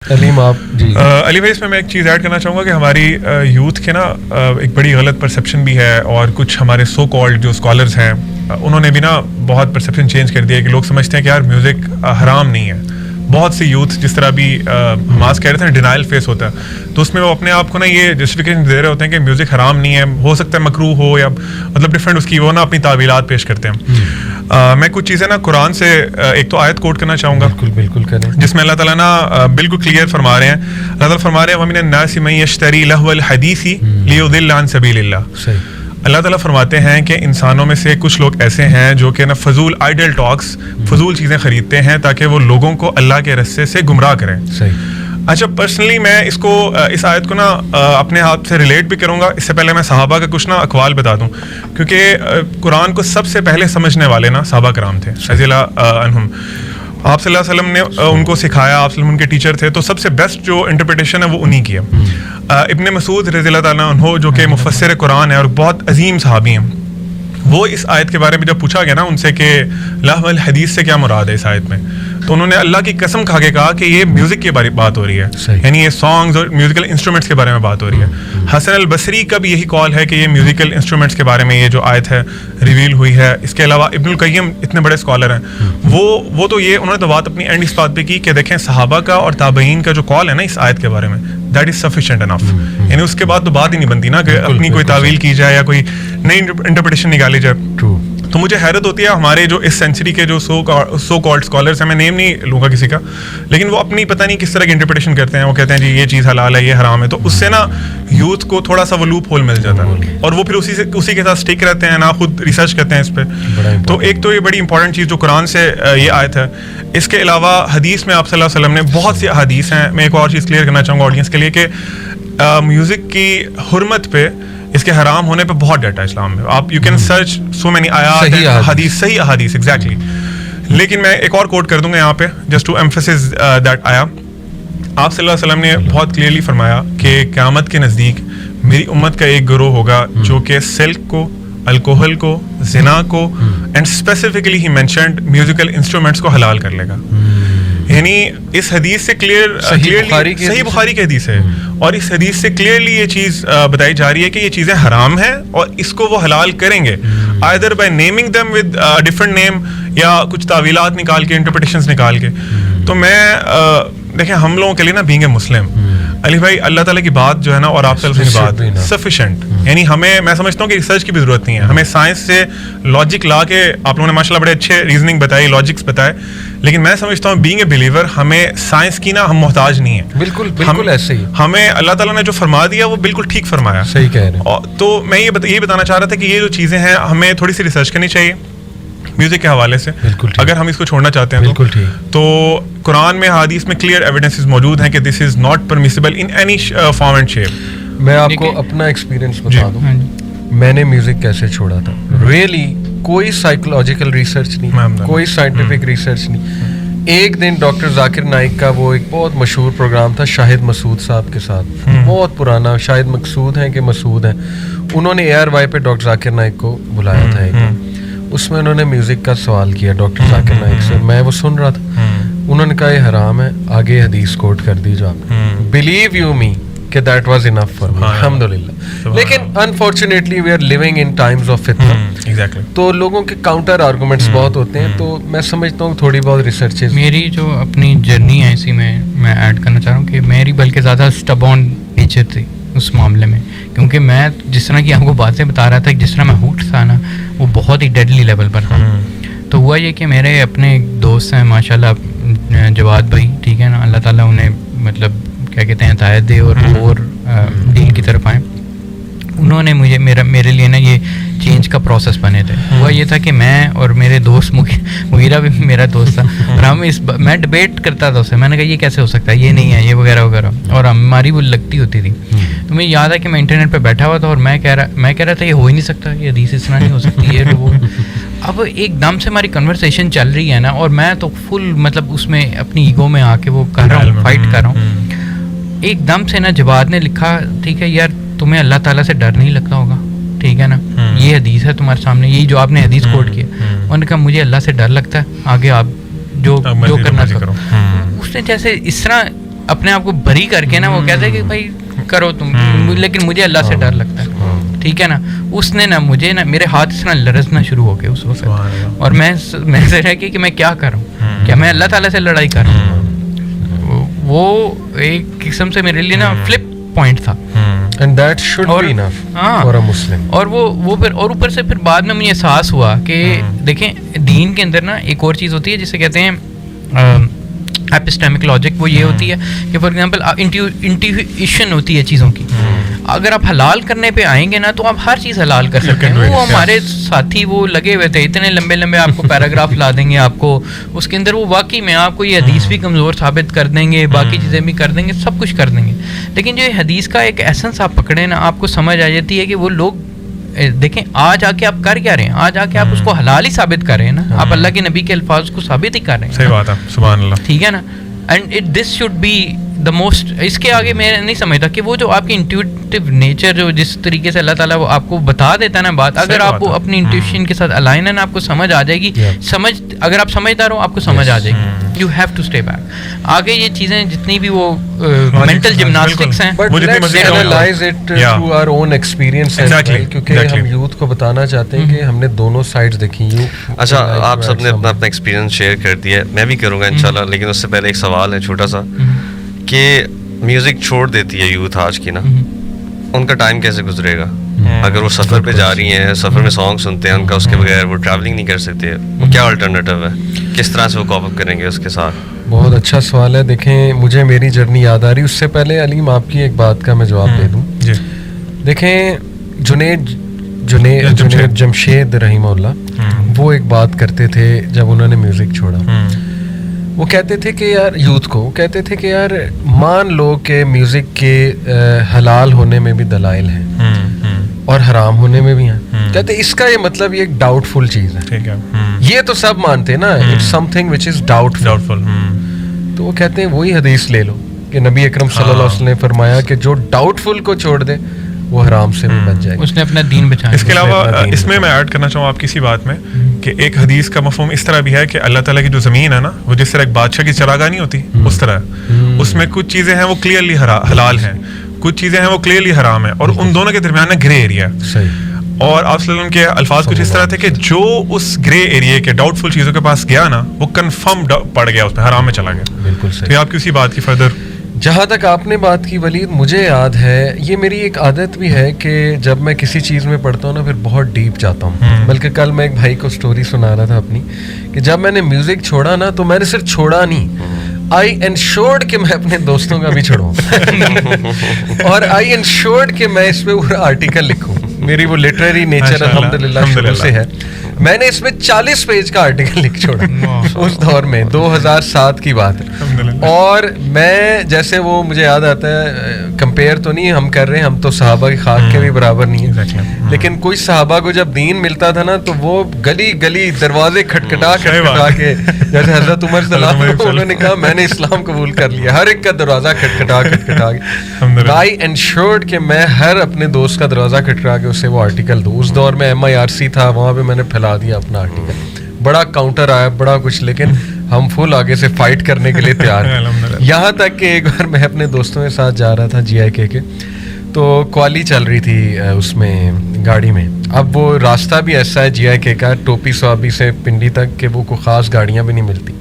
علیم آپ جی علی بھائی اس میں ایک چیز ایڈ کرنا چاہوں گا کہ ہماری یوتھ کے نا ایک بڑی غلط پرسیپشن بھی ہے، اور کچھ ہمارے سو کالڈ جو اسکالرز ہیں انہوں نے بھی نا بہت پرسیپشن چینج کر دیا ہے کہ لوگ سمجھتے ہیں کہ یار میوزک حرام نہیں ہے. بہت سی یوتھ جس طرح بھی حماس کہہ رہے تھے ڈینائل فیس ہوتا ہے، تو اس میں وہ اپنے آپ کو نا یہ جسٹیفیکیشن دے رہے ہوتے ہیں کہ میوزک حرام نہیں ہے، ہو سکتا ہے مکروہ ہو یا مطلب ڈفرینٹ اس کی وہ نا اپنی تعویلات پیش کرتے ہیں. میں کچھ چیزیں نا قرآن سے ایک تو آیت کوٹ کرنا چاہوں گا بالکل کریں، جس میں اللہ تعالیٰ نا بالکل کلیئر فرما رہے ہیں. اللہ تعالیٰ فرما رہے ہیں وَمِنَ النَّاسِ مَن يَشْتَرِي لَهْوَ الْحَدِيثِ لِيُضِلَّ عَن سَبِيلِ اللَّهِ. صحیح. اللہ تعالیٰ فرماتے ہیں کہ انسانوں میں سے کچھ لوگ ایسے ہیں جو کہ نا فضول آئیڈل ٹاکس، فضول چیزیں خریدتے ہیں تاکہ وہ لوگوں کو اللہ کے رستے سے گمراہ کریں. صحیح. اچھا پرسنلی میں اس آیت کو نا اپنے ہاتھ سے ریلیٹ بھی کروں گا. اس سے پہلے میں صحابہ کا کچھ نا اقوال بتا دوں، کیونکہ قرآن کو سب سے پہلے سمجھنے والے نا صحابہ کرام تھے رضی اللہ عنہم. آپ صلی اللہ علیہ وسلم نے ان کو سکھایا، آپ صلی اللہ علیہ وسلم ان کے ٹیچر تھے، تو سب سے بیسٹ جو انٹرپریٹیشن ہے وہ انہی کی ہے. ابن مسعود رضی اللہ تعالیٰ عنہ جو کہ مفسر قرآن ہے اور بہت عظیم صحابی ہیں، وہ اس آیت کے بارے میں جب پوچھا گیا نا ان سے کہ لہو الحدیث سے کیا مراد ہے اس آیت میں، تو انہوں نے اللہ کی قسم کھا کے کہا کہ یہ میوزک کی بات ہو رہی ہے، یعنی یہ سانگز اور میوزیکل انسٹرومنٹس کے بارے میں بات ہو رہی ہے. حسن البصری کا بھی یہی قول ہے کہ یہ میوزیکل انسٹرومنٹس کے بارے میں یہ جو آیت ہے ریویل ہوئی ہے. اس کے علاوہ ابن القیم اتنے بڑے اسکالر ہیں، وہ تو یہ انہوں نے تو بات اپنی اینڈ اس بات پہ کی کہ دیکھیں صحابہ کا اور تابعین کا جو قول ہے نا اس آیت کے بارے میں دیٹ از سفیشینٹ انف، یعنی اس کے بعد تو بات ہی نہیں بنتی نا کہ اپنی کوئی تعویل کی جائے یا کوئی نئی انٹرپریٹیشن نکالی جائے. تو مجھے حیرت ہوتی ہے ہمارے جو اس سینچری کے جو سو کالڈ اسکالرس ہیں، میں نیم نہیں لوں گا کسی کا، لیکن وہ اپنی پتہ نہیں کس طرح کی انٹرپریٹیشن کرتے ہیں. وہ کہتے ہیں جی یہ چیز حلال ہے، یہ حرام ہے، تو اس سے نا یوتھ کو تھوڑا سا وہ لوپ ہول مل جاتا ہے اور وہ پھر اسی کے ساتھ اسٹک رہتے ہیں، نہ خود ریسرچ کرتے ہیں اس پہ. تو ایک تو یہ بڑی امپورٹنٹ چیز جو قرآن سے یہ آیت ہے. اس کے علاوہ حدیث میں آپ صلی اللہ علیہ وسلم نے بہت سی احادیث ہیں. میں ایک اور چیز کلیئر کرنا چاہوں گا آڈینس کے لیے کہ میوزک کی حرمت پہ، اس کے حرام ہونے پہ بہت ڈیٹا اسلام میں. آپ you can search so many آیات حدیث، صحیح احادیث ایگزیکٹلی. لیکن میں ایک اور کوٹ کر دوں گا یہاں پہ جسٹ ٹو ایمفسائز دیٹ آیا. آپ صلی اللہ علیہ وسلم نے بہت کلیئرلی فرمایا کہ قیامت کے نزدیک میری امت کا ایک گروہ ہوگا جو کہ سلک کو، الکوہل کو، زنا کو and specifically he mentioned musical instruments کو حلال کر لے گا. یعنی اس حدیث سے صحیح بخاری کی حدیث ہے، اور اس حدیث سے کلیئرلی یہ چیز بتائی جا رہی ہے کہ یہ چیزیں حرام ہیں اور اس کو وہ حلال کریں گے either by naming them with a different name یا کچھ تعویلات نکال کے، انٹرپریٹیشنز نکال کے. تو میں دیکھیں ہم لوگوں کے لیے نا بینگ اے مسلم علی بھائی اللہ تعالیٰ کی بات جو ہے نا اور آپ صلی اللہ علیہ وسلم کی بات سفیشینٹ، یعنی میں سمجھتا ہوں کہ ریسرچ کی بھی ضرورت نہیں ہے. ہمیں سائنس سے لاجک لا کے آپ لوگوں نے ماشاء اللہ بڑے اچھے ریزننگ بتائی، لاجکس بتائے، لیکن میں سمجھتا ہوں بینگ اے بلیور ہمیں سائنس کی نا ہم محتاج نہیں ہیں. بالکل ایسے ہی ہمیں اللہ تعالیٰ نے جو فرما دیا وہ بالکل ٹھیک فرمایا. صحیح کہہ رہے ہیں. تو میں یہ بتانا چاہ رہا تھا کہ یہ جو چیزیں ہیں ہمیں تھوڑی سی ریسرچ کرنی چاہیے میوزک کے حوالے سے اگر ہم اس کو چھوڑنا چاہتے ہیں. بالکل ٹھیک. تو قرآن میں حدیث میں کلیئر ایویڈنسز موجود ہیں کہ this is not permissible in any form and shape. میں آپ کو اپنا ایکسپیرینس بتا دوں، میں نے میوزک کیسے چھوڑا تھا. ریئلی کوئی سائیکولوجیکل ریسرچ نہیں، کوئی سائنٹیفک ریسرچ نہیں. ایک دن ڈاکٹر ذاکر نائک کا وہ ایک بہت مشہور پروگرام تھا شاہد مسعود صاحب کے ساتھ، بہت پرانا، شاہد مقصود ہیں کہ مسعود ہیں. انہوں نے ARY پہ ڈاکٹر ذاکر نائک کو بلایا تھا ایک، اس میں انہوں نے میوزک کا سوال کیا ڈاکٹر ذاکر نائک سے. میں وہ سن رہا تھا، انہوں نے کہا یہ حرام ہے، آگے حدیث کوٹ کر دی جو آپ نے. بلیو یو می کہ that was enough for me الحمدللہ. لیکن unfortunately we are living in times of فتنہ، تو لوگوں کے کاؤنٹر آرگومنٹس بہت ہوتے ہیں. تو میں سمجھتا ہوں تھوڑی بہت ریسرچز. میری جو اپنی جرنی ہے اسی میں ایڈ کرنا چاہ رہا ہوں کہ میری بلکہ زیادہ اسٹبون نیچر تھی اس معاملے میں، کیونکہ میں جس طرح کی آپ کو باتیں بتا رہا تھا جس طرح میں ہوٹ تھا نا وہ بہت ہی ڈیڈلی لیول پر تھا. تو ہوا یہ کہ میرے اپنے دوست ہیں ماشاء اللہ جواد بھائی، ٹھیک ہے نا، اللہ تعالیٰ انہیں مطلب کیا کہتے ہیں ہدایت دے اور دین کی طرف آئیں. انہوں نے میرے لیے نا یہ چینج کا پروسیس بنے تھے. ہوا یہ تھا کہ میں اور میرے دوست مغیرہ بھی میرا دوست تھا، اور ہم میں ڈبیٹ کرتا تھا اس سے. میں نے کہا یہ کیسے ہو سکتا ہے، یہ نہیں ہے، یہ وغیرہ وغیرہ، اور ہماری وہ لگتی ہوتی تھی. تو مجھے یاد ہے کہ میں انٹرنیٹ پہ بیٹھا ہوا تھا اور میں کہہ رہا تھا یہ ہو ہی نہیں سکتا، یہ حدیث اس طرح نہیں ہو سکتی، یہ وہ. اب ایک دم سے ہماری کنورسیشن چل رہی ہے نا، اور میں تو فل مطلب اس میں اپنی ایگو میں آ کے وہ کر رہا ہوں، فائٹ کر رہا ہوں. ایک دم سے نا جواد نے لکھا ٹھیک ہے یار تمہیں اللہ تعالیٰ سے ڈر نہیں لگتا ہوگا، ٹھیک ہے نا، یہ حدیث ہے تمہارے سامنے، یہی جو آپ نے حدیث کوٹ کیا. انہوں نے کہا مجھے اللہ سے ڈر لگتا ہے، آگے آپ جو کرنا کرو. اس نے جیسے اس طرح اپنے آپ کو بری کر کے نا وہ کہتے ہیں کہ بھائی کرو تم, لیکن مجھے اللہ سے ڈر لگتا ہے, ٹھیک ہے نا. اس نے نا مجھے نا میرے ہاتھ سے نا لرزنا شروع ہو گیا اس وقت, اور میں سے رہ کے کہ میں کیا کروں, کیا میں اللہ تعالیٰ سے لڑائی کروں. وہ ایک قسم سے میرے لیے نا فلپ پوائنٹ تھا. And that should be enough for a Muslim. اور وہ پھر اور اوپر سے پھر بعد میں مجھے احساس ہوا کہ دیکھیں دین کے اندر نا ایک اور چیز ہوتی ہے جسے کہتے ہیں ایپسٹیمک لاجک. وہ یہ ہوتی ہے کہ فار ایگزامپل انٹیویشن ہوتی ہے چیزوں کی. اگر آپ حلال کرنے پہ آئیں گے نا تو آپ ہر چیز حلال کر سکتے ہیں. وہ ہمارے ساتھی وہ لگے ہوئے تھے, اتنے لمبے لمبے آپ کو پیراگراف لا دیں گے آپ کو اس کے اندر, وہ واقعی میں آپ کو یہ حدیث بھی کمزور ثابت کر دیں گے, باقی چیزیں بھی کر دیں گے, سب کچھ کر دیں گے. لیکن جو یہ حدیث کا ایک ایسنس آپ پکڑیں نا, آپ کو سمجھ آ جاتی ہے کہ وہ لوگ دیکھیں آج آ کے آپ کر کیا رہے ہیں, آج آ کے آپ اس کو حلال ہی ثابت کر رہے ہیں نا, آپ اللہ کے نبی کے الفاظ کو ثابت ہی کر رہے ہیں. صحیح بات ہے, سبحان اللہ, ٹھیک ہے نا. And this should be the most. اس کے آگے میں نہیں سمجھتا کہ وہ جو آپ کی انٹیوٹیو نیچر جو جس طریقے سے اللہ تعالیٰ وہ آپ کو بتا دیتا ہے نا بات, اگر آپ وہ اپنی انٹیوشن کے ساتھ الائن ہے نا, آپ کو سمجھ آ جائے گی. سمجھ اگر آپ سمجھدار ہو آپ کو سمجھ آ جائے گی. You have to stay back. آگے یہ چیزیں جتنی بھی وہ مینٹل جمناسٹکس ہیں, But let's analyze it through our own experience as well, کیونکہ ہم یوتھ کو بتانا چاہتے ہیں کہ ہم نے دونوں سائڈز دیکھی. اچھا, آپ سب نے اپنا ایکسپیرینس شیئر کر دیا, میں بھی کروں گا انشاءاللہ, لیکن اس سے پہلے ایک سوال ہے چھوٹا سا کہ میوزک چھوڑ دیتی ہے یوتھ آج کی نا, ان کا ٹائم کیسے گزرے گا؟ اگر وہ سفر پہ جا رہی ہیں, سفر میں سانگ سنتے ہیں ان کا, اس کے بغیر وہ ٹریولنگ نہیں کر سکتے, وہ کیا الٹرنیٹیو ہے, کس طرح سے وہ کوپ اپ کریں گے اس کے ساتھ؟ بہت اچھا سوال ہے. دیکھیں مجھے میری جرنی یاد آ رہی. اس سے پہلے علیم آپ کی ایک بات کا میں جواب دے دوں. دیکھیں جنید جمشید رحمہ اللہ, وہ ایک بات کرتے تھے جب انہوں نے میوزک چھوڑا. وہ کہتے تھے کہ یار یوتھ کو, وہ کہتے تھے کہ یار مان لو کہ میوزک کے حلال ہونے میں بھی دلائل ہیں اور حرام ہونے میں بھی ہیں. کہتے اس کا یہ مطلب یہ ایک ڈاؤٹ فل چیز ہے. یہ تو سب مانتے نا, it's something which is doubtful. تو وہ کہتے ہیں وہی حدیث لے لو کہ نبی اکرم صلی اللہ علیہ وسلم نے فرمایا کہ جو ڈاؤٹ فل کو چھوڑ دے وہ حرام سے بھی بچ جائے گا, اس نے اپنا دین بچایا. اس کے علاوہ اس میں ایڈ کرنا چاہوں آپ کسی بات میں کہ ایک حدیث کا مفہوم اس طرح بھی ہے کہ اللہ تعالیٰ کی جو زمین ہے نا, وہ جس طرح ایک بادشاہ کی چراگاہ نہیں ہوتی اس طرح, اس میں کچھ چیزیں ہیں وہ کلیئرلی حلال ہیں, کچھ چیزیں ہیں وہ کلیئرلی حرام ہیں, اور ان دونوں کے درمیان گرے ایریا ہے. صحیح. اور آپ صلی اللہ علیہ وسلم کے الفاظ کچھ اس طرح تھے کہ جو اس گرے ایریے کے ڈاؤٹ فل چیزوں کے پاس گیا نا, وہ کنفرم پڑ گیا, اس میں حرام میں چلا گیا. بالکل صحیح. تو آپ کی اسی بات کی فردر, جہاں تک آپ نے بات کی ولید, مجھے یاد ہے, یہ میری ایک عادت بھی ہے کہ جب میں کسی چیز میں پڑھتا ہوں نا پھر بہت ڈیپ جاتا ہوں. بلکہ کل میں ایک بھائی کو سٹوری سنا رہا تھا اپنی, کہ جب میں نے میوزک چھوڑا نا تو میں نے صرف چھوڑا نہیں, آئی انشورڈ کہ میں اپنے دوستوں کا بھی چھوڑوں, اور آئی انشورڈ کہ میں اس پہ پورا آرٹیکل لکھوں. میری وہ لٹریری نیچر الحمدللہ شروع سے ہے. میں نے اس میں 40 پیج کا آرٹیکل لکھ چھوڑا اس دور میں, 2007 کی بات ہے. اور میں جیسے وہ مجھے یاد آتا ہے, کمپیئر تو نہیں ہم کر رہے ہیں, ہم تو صحابہ کی خاک کے بھی برابر نہیں ہیں, لیکن کوئی صحابہ کو جب دین ملتا تھا نا تو وہ گلی گلی دروازے کھٹکھٹا کے, جیسے حضرت عمر صلی اللہ علیہ وسلم نے کہا میں نے اسلام قبول کر لیا, ہر ایک کا دروازہ کھٹکھٹا کے, آئی انشورڈ کہ میں ہر اپنے دوست کا دروازہ کھٹکھٹا کے اسے وہ آرٹیکل دوں. اس دور میں MIRC تھا, وہاں پہ میں نے پھیلا دیا اپنا آرٹیکل. بڑا کاؤنٹر آیا, بڑا کچھ, لیکن ہم فل آگے سے فائٹ کرنے کے لیے تیار ہیں. یہاں تک کہ ایک بار میں اپنے دوستوں کے ساتھ جا رہا تھا GIK کے, تو کوالی چل رہی تھی اس میں گاڑی میں. اب وہ راستہ بھی ایسا ہے GIK کا, ٹوپی سوابی سے پنڈی تک, کہ وہ کوئی خاص گاڑیاں بھی نہیں ملتی.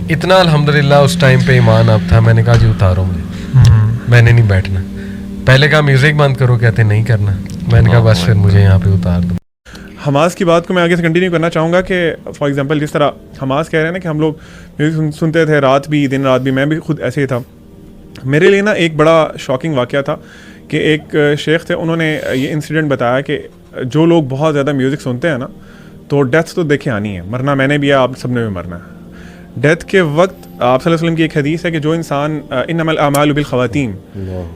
اتنا الحمدللہ اس ٹائم پہ ایمان اب تھا, میں نے کہا جی اتارو مجھے, میں نے نہیں بیٹھنا. پہلے کہا میوزک بند کرو, کہتے نہیں کرنا. میں نے کہا بس پھر مجھے یہاں پہ اتار دو. حماس کی بات کو میں آگے سے کنٹینیو کرنا چاہوں گا کہ فار ایگزامپل جس طرح حماس کہہ رہے ہیں نا کہ ہم لوگ میوزک سنتے تھے رات بھی دن رات بھی, میں بھی خود ایسے ہی تھا. میرے لیے نا ایک بڑا شاکنگ واقعہ تھا کہ ایک شیخ تھے, انہوں نے یہ انسیڈنٹ بتایا کہ جو لوگ بہت زیادہ میوزک سنتے ہیں نا تو ڈیتھ تو دیکھے آنی ہے, مرنا میں نے بھی ہے, آپ سب نے بھی مرنا ہے. ڈیتھ کے وقت آپ صلی اللہ علیہ وسلم کی ایک حدیث ہے کہ جو انسان انما الاعمال بالخواتیم,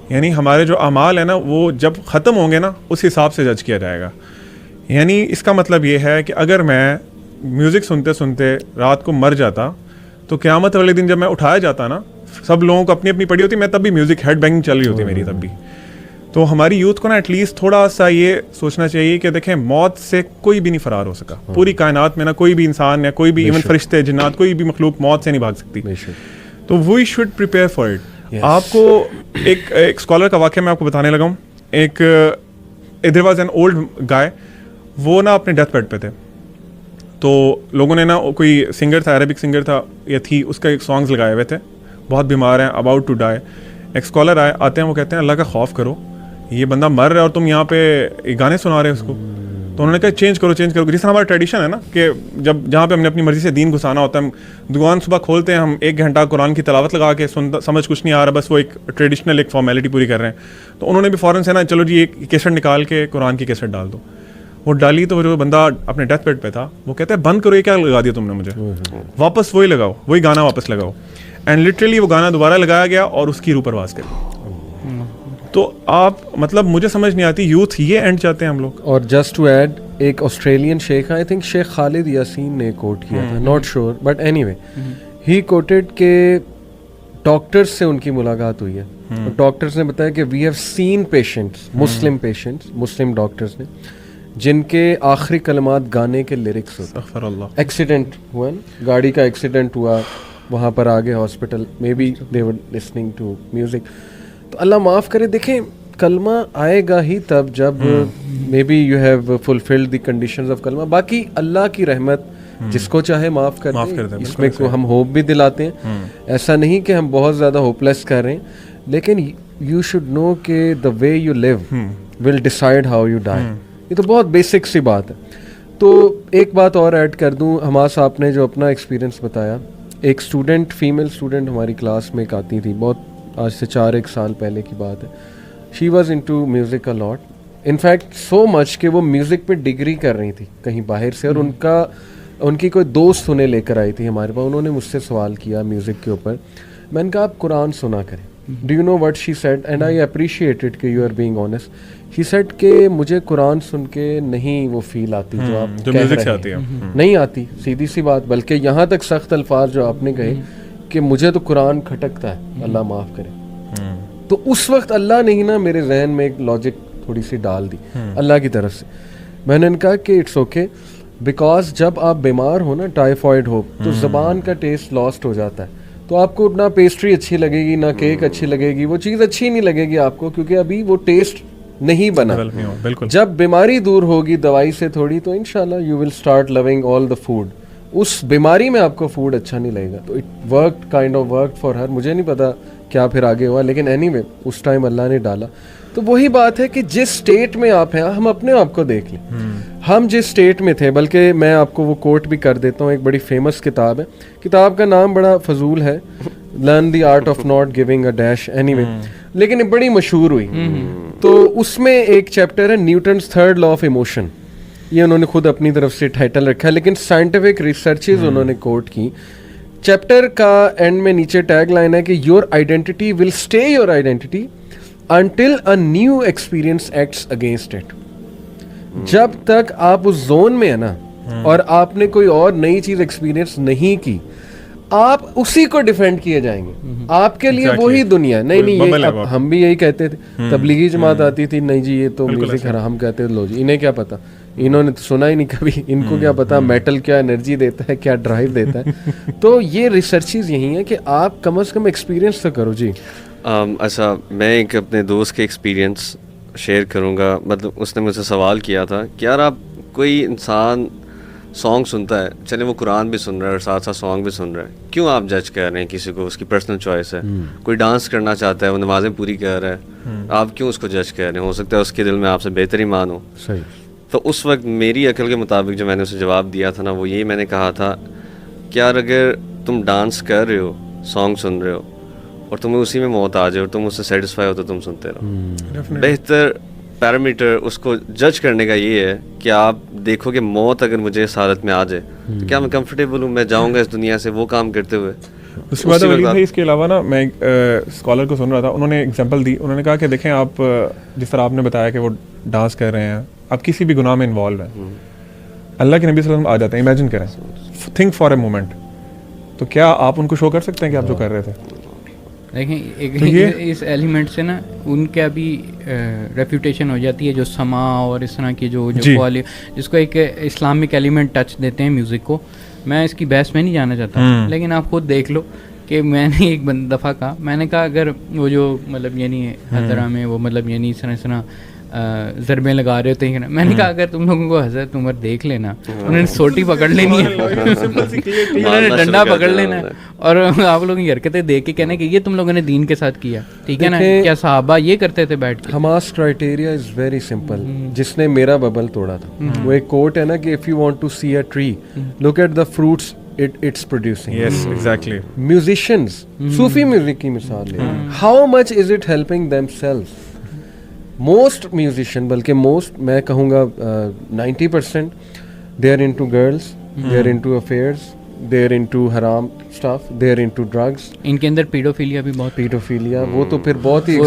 یعنی ہمارے جو اعمال ہیں نا وہ جب ختم ہوں گے نا اس حساب سے جج کیا جائے گا. یعنی اس کا مطلب یہ ہے کہ اگر میں میوزک سنتے سنتے رات کو مر جاتا تو قیامت والے دن جب میں اٹھایا جاتا نا, سب لوگوں کو اپنی اپنی پڑی ہوتی, میں تب بھی میوزک ہیڈ بینگنگ چل رہی ہوتی میری تب بھی. تو ہماری یوتھ کو نا ایٹ لیسٹ تھوڑا سا یہ سوچنا چاہیے کہ دیکھیں موت سے کوئی بھی نہیں فرار ہو سکا. پوری کائنات میں نا کوئی بھی انسان یا کوئی بھی ایون فرشتے جنات کوئی بھی مخلوق موت سے نہیں بھاگ سکتی. تو we should prepare for it. آپ کو ایک اسکالر کا واقعہ میں آپ کو بتانے لگا ہوں. ایک there was an old guy, وہ نا اپنے ڈیتھ بیڈ پہ تھے, تو لوگوں نے نا کوئی سنگر تھا, عربک سنگر تھا یا تھی, اس کا ایک سانگز لگائے ہوئے تھے, بہت بیمار ہیں, اباؤٹ ٹو ڈائی. ایک اسکالر آتے ہیں, وہ کہتے ہیں اللہ کا خوف کرو, یہ بندہ مر رہا ہے اور تم یہاں پہ گانے سنا رہے ہو اس کو. تو انہوں نے کہا چینج کرو, جس طرح ہمارا ٹریڈیشن ہے نا کہ جہاں پہ ہم نے اپنی مرضی سے دین گھسانا ہوتا ہے, ہم دکان صبح کھولتے ہیں, ہم 1 گھنٹہ قرآن کی تلاوت لگا کے سمجھ کچھ نہیں آ رہا, بس وہ ایک ٹریڈیشنل ایک فارمیلٹی پوری کر رہے ہیں. تو انہوں نے بھی فوراً سے نا چلو جی ایک کیسٹ نکال کے قرآن کی کیسٹ ڈال دو. وہ ڈالی تو جو بندہ اپنے ڈیتھ بیڈ پہ تھا وہ کہتا ہے بند کرو, یہ کیا لگا دیا تم نے مجھے, واپس وہی لگاؤ, وہی گانا واپس لگاؤ. اینڈ لٹرلی وہ گانا دوبارہ لگایا گیا اور اس کی روح پرواز کری. تو آپ مطلب مجھے سمجھ نہیں آتی یوتھ یہ اینڈ چاہتے ہیں ہم لوگ. اور جسٹ ٹو ایڈ, ایک آسٹریلین شیخ, آئی تھنک شیخ خالد یاسین نے کوٹ کیا تھا, not sure, but any way he quoted کہ ڈاکٹرس سے ان کی ملاقات ہوئی ہے, ڈاکٹرس نے بتایا کہ وی ہیو سین پیشنٹس, مسلم ڈاکٹرس نے, جن کے آخری کلمات گانے کے لیرکس ہوتے. ایکسیڈنٹ ہوا, گاڑی کا ایکسیڈنٹ ہوا, وہاں پر آگے hospital, maybe they were listening to music. تو اللہ معاف کرے, دیکھیں کلمہ آئے گا ہی تب جب maybe you have fulfilled the conditions of کلمہ. باقی اللہ کی رحمت جس کو چاہے معاف کر دیں, اس میں ہم ہوپ بھی دلاتے ہیں, ایسا نہیں کہ ہم بہت زیادہ ہوپ لیس کر رہے ہیں, لیکن یو شوڈ نو کہ the way you live will decide how you die. یہ تو بہت بیسک سی بات ہے. تو ایک بات اور ایڈ کر دوں, حماس آپ نے جو اپنا ایکسپیرینس بتایا, ایک اسٹوڈنٹ, فیمیل اسٹوڈنٹ ہماری کلاس میں ایک آتی تھی, بہت آج سے 4-1 سال پہلے کی بات ہے. She was into music a lot, in fact so much کہ وہ میوزک پہ ڈگری کر رہی تھی کہیں باہر سے, اور ان کی کوئی دوست انہیں لے کر آئی تھی ہمارے پاس. انہوں نے مجھ سے سوال کیا میوزک کے اوپر, میں نے کہا آپ قرآن سنا کریں. Do you know what she said, and I appreciated کہ you are being honest. She said کہ مجھے قرآن سن کے نہیں وہ فیل آتی جو آپ کہہ رہے ہیں, نہیں آتی, سیدھی سی بات. بلکہ یہاں تک سخت الفاظ جو آپ نے کہے کہ مجھے تو قرآن کھٹکتا ہے, اللہ معاف کرے. تو اس وقت اللہ نے ہی نا میرے ذہن میں ایک لاجک تھوڑی سی ڈال دی اللہ کی طرف سے. میں نے کہا کہ اٹس اوکے, بیکاز جب آپ بیمار ہو نا, ٹائیفائڈ ہو, تو زبان کا ٹیسٹ لاسٹ ہو جاتا ہے. تو آپ کو نہ پیسٹری اچھی لگے گی, نہ کیک اچھی لگے گی, وہ چیز اچھی نہیں لگے گی آپ کو, کیونکہ ابھی وہ ٹیسٹ نہیں بنا. جب بیماری دور ہوگی دوائی سے تھوڑی, تو انشاءاللہ you will start loving all the food. اس بیماری میں آپ کو فوڈ اچھا نہیں لگے گا. تو it worked, kind of worked for her. مجھے نہیں پتا کیا پھر آگے ہوا, لیکن اینی وے اس ٹائم اللہ نے ڈالا. تو وہی بات ہے کہ جس اسٹیٹ میں آپ ہیں, ہم اپنے آپ کو دیکھ لیں, ہم جس اسٹیٹ میں تھے. بلکہ میں آپ کو وہ کوٹ بھی کر دیتا ہوں, ایک بڑی فیمس کتاب ہے, کتاب کا نام بڑا فضول ہے, learn the art of not giving A dash, any way, لیکن بڑی مشہور ہوئی. تو اس میں ایک چیپٹر ہے Newton's 3rd law of emotion. یہ انہوں نے خود اپنی طرف سے ٹائٹل رکھا ہے, لیکن سائنٹیفک ریسرچز انہوں نے کوٹ کی. چیپٹر کا اینڈ میں نیچے ٹیگ لائن ہے کہ your identity will stay your identity until a new experience acts against it. جب تک آپ اس زون میں ہیں نا, اور آپ نے کوئی اور نئی چیز ایکسپیرئنس نہیں کی, آپ اسی کو ڈیفینڈ کیے جائیں گے. آپ کے لیے وہی دنیا. نہیں یہ ہم بھی یہی کہتے تھے, تبلیغی جماعت آتی تھی, نہیں جی یہ تو میوزک حرام کہتے, لو جی انہیں کیا پتا, انہوں نے تو سنا ہی نہیں کبھی, ان کو کیا پتا میٹل کیا انرجی دیتا ہے, کیا ڈرائیو دیتا ہے. تو یہ ریسرچز یہی ہیں کہ آپ کم از کم ایکسپیرینس تو کرو. جی اچھا, میں ایک اپنے دوست کے ایکسپیرینس شیئر کروں گا. مطلب اس نے مجھ سے سوال کیا تھا کہ یار آپ, کوئی انسان سانگ سنتا ہے, چلے وہ قرآن بھی سن رہا ہے اور ساتھ ساتھ سانگ بھی سن رہا ہے, کیوں آپ جج کر رہے ہیں کسی کو, اس کی پرسنل چوائس ہے. کوئی ڈانس کرنا چاہتا ہے, وہ نمازیں پوری کر رہا ہے, آپ کیوں اس کو جج کر رہے ہیں؟ ہو سکتا ہے اس کے دل میں آپ سے بہتر ایمان ہو. صحیح. تو اس وقت میری عقل کے مطابق جو میں نے اسے جواب دیا تھا نا, وہ یہی میں نے کہا تھا کہ یار اگر تم ڈانس کر رہے ہو, سانگ سن رہے ہو, اور تمہیں اسی میں موت آ جائے اور تم اس سے سیٹسفائی ہو, تو تم سنتے رہو. بہتر پیرامیٹر اس کو جج کرنے کا یہ ہے کہ آپ دیکھو کہ موت اگر مجھے اس حالت میں آ جائے تو کیا میں کمفرٹیبل ہوں, میں جاؤں گا اس دنیا سے وہ کام کرتے ہوئے. اس کے بعد اس کے علاوہ نا میں ایک اسکالر کو سن رہا تھا, انہوں نے ایگزامپل دی. انہوں نے کہا کہ دیکھیں آپ, جس طرح آپ نے بتایا کہ وہ ڈانس کر رہے ہیں, آپ کسی بھی گناہ میں انوالو ہیں, اللہ کے نبی صلی اللہ علیہ وسلم آ جاتے ہیں. امیجن کریں, تھنک فار اے مومنٹ, تو کیا آپ ان کو شو کر سکتے ہیں کہ آپ جو کر رہے تھے؟ دیکھیں اس ایلیمنٹ سے نا ان کا بھی ریپوٹیشن ہو جاتی ہے, جو سما اور اس طرح کی جو جس کو ایک اسلامک ایلیمنٹ ٹچ دیتے ہیں میوزک کو. میں اس کی بحث میں نہیں جانا چاہتا, لیکن آپ خود دیکھ لو کہ میں نے ایک دفعہ کہا, میں نے کہا اگر وہ جو مطلب یعنی حضرہ میں وہ مطلب یعنی اس طرح ضربیں لگا رہے ہوتے ہیں, میں نے کہا اگر تم لوگوں کو حضرت عمر دیکھ لینا, انہوں نے سوٹی پکڑ لینی ہے, انہوں نے ڈنڈا پکڑ لینا ہے, اور آپ لوگوں کی حرکتیں دیکھ کے کہنا کہ یہ تم لوگوں نے دین کے ساتھ کیا, ٹھیک ہے نا, کیا صحابہ یہ کرتے تھے بیٹھ کے؟ Hamas criteria is very simple. جس نے میرا ببل توڑا تھا, وہ ایک کوٹ ہے نا کہ if you want to see a tree look at the fruits it's producing. Yes, exactly. Musicians, Sufi music کی مثال لیں, how much is it helping themselves? Most musician, بلکہ most میں کہوں گا 90% they are into girls, they are into affairs, they are into haram stuff, they are into drugs. ان کے اندر paedophilia بھی بہت, paedophilia وہ تو پھر بہت ہی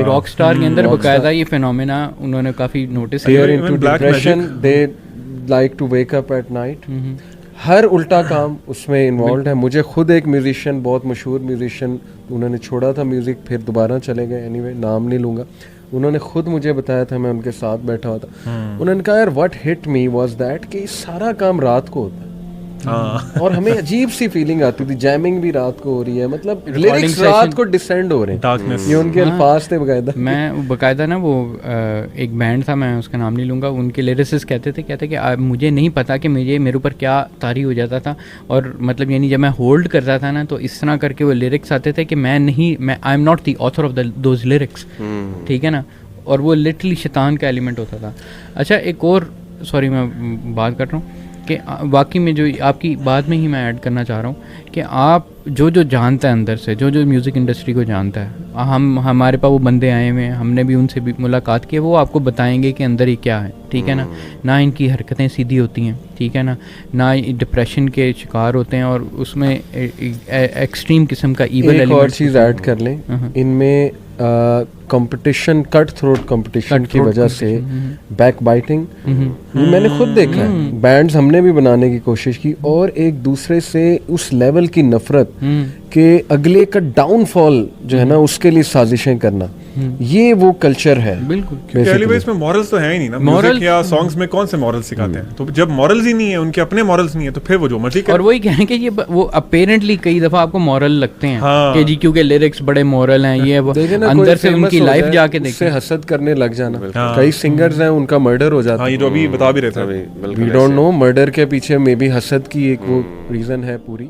راک سٹار کے اندر باقاعدہ یہ فینومینا انہوں نے کافی نوٹس کیا. They are into depression, they like to wake up at night. ہر الٹا کام اس میں انوالوڈ ہے. مجھے خود ایک میوزیشین, بہت مشہور میوزیشین, انہوں نے چھوڑا تھا میوزک, پھر دوبارہ چلے گئے, اینی وے نام نہیں لوں گا, انہوں نے خود مجھے بتایا تھا, میں ان کے ساتھ بیٹھا ہوا تھا, انہوں نے کہا یار what hit me was that کہ سارا کام رات کو ہوتا ہے, اور ہمیں عجیب سی فیلنگ آتی تھی, جیمنگ بھی رات کو ہو رہی ہے, مطلب لیرکس رات کو ڈسینڈ ہو رہے ہیں, یہ ان کے الفاظ تھے باقاعدہ. میں باقاعدہ نا وہ ایک بینڈ تھا, میں اس کا نام نہیں لوں گا, ان کے لیرسسٹ کہتے تھے کہ مجھے نہیں پتا کہ میرے اوپر کیا طاری ہو جاتا تھا, اور مطلب یعنی جب میں ہولڈ کرتا تھا نا تو اس طرح کر کے وہ لیرکس آتے تھے کہ میں I am not the author of those lyrics, ٹھیک ہے نا, اور وہ لٹرلی شیطان کا ایلیمنٹ ہوتا تھا. اچھا ایک اور سوری میں بات کر رہا ہوں کہ واقعی میں جو آپ کی بات میں ہی میں ایڈ کرنا چاہ رہا ہوں کہ آپ جو جانتا ہے اندر سے, جو میوزک انڈسٹری کو جانتا ہے, ہمارے پاس وہ بندے آئے ہوئے ہیں, ہم نے بھی ان سے بھی ملاقات کی ہے, وہ آپ کو بتائیں گے کہ اندر یہ کیا ہے, ٹھیک ہے نا, نہ ان کی حرکتیں سیدھی ہوتی ہیں, ٹھیک ہے نا, نہ ڈپریشن کے شکار ہوتے ہیں, اور اس میں ایکسٹریم قسم کا ایول ایلیمنٹ. ایک اور چیز ایڈ کر لیں, ان میں کمپٹیشن, کٹ تھروٹ کمپٹیشن کی وجہ سے بیک بائٹنگ, میں نے خود دیکھا ہے, بینڈز ہم نے بھی بنانے کی کوشش کی, اور ایک دوسرے سے اس لیول کی نفرت کہ اگلے کا ڈاؤن فال جو ہے نا اس کے لیے سازشیں کرنا, یہ وہ کلچر ہے. بالکل, کیونکہ علی بھائی اس میں مورلز تو ہیں ہی نہیں نا, میوزک یا سانگز میں کون سے مورلز سکھاتے ہیں, تو جب مورلز ہی نہیں ہیں, ان کے اپنے مورلز نہیں ہیں, تو پھر وہ جو مرضی کریں. اور وہی کہیں کہ یہ وہ اپیرنٹلی کئی دفعہ آپ کو مورل لگتے ہیں کہ جی کیونکہ لیرکس بڑے مورل ہیں, یہ وہ اندر سے ان کی لائف جا کے دیکھیں, حسد کرنے لگ جانا. کئی سنگرز ہیں ان کا مرڈر ہو جاتا ہے, یہ جو ابھی بتا بھی رہے تھے, وی ڈونٹ نو مرڈر کے پیچھے میں بھی حسد کی ایک وہ ریزن ہے پوری.